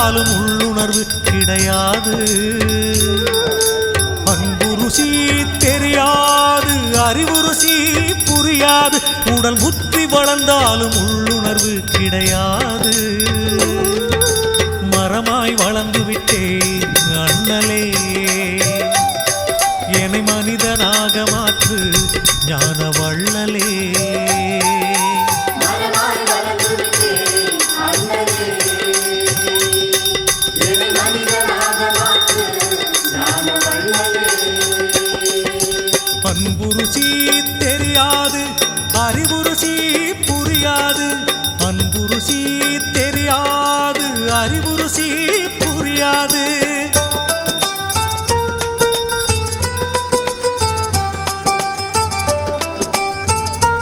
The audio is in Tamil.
வளர்ந்தாலும் உள்ளுணர்வு கிடையாது. அன்பு ருசி தெரியாது, அறிவு ருசி புரியாது. உடல் புத்தி வளர்ந்தாலும் உள்ளுணர்வு கிடையாது. மரமாய் வளர்ந்து விட்டேன் அண்ணலே, என்னை மனிதனாக மாற்று ஞான வள்ளலே. அன்பு ருசி தெரியாது, அறிவு ருசி புரியாது. அன்பு ருசி தெரியாது, அறிவு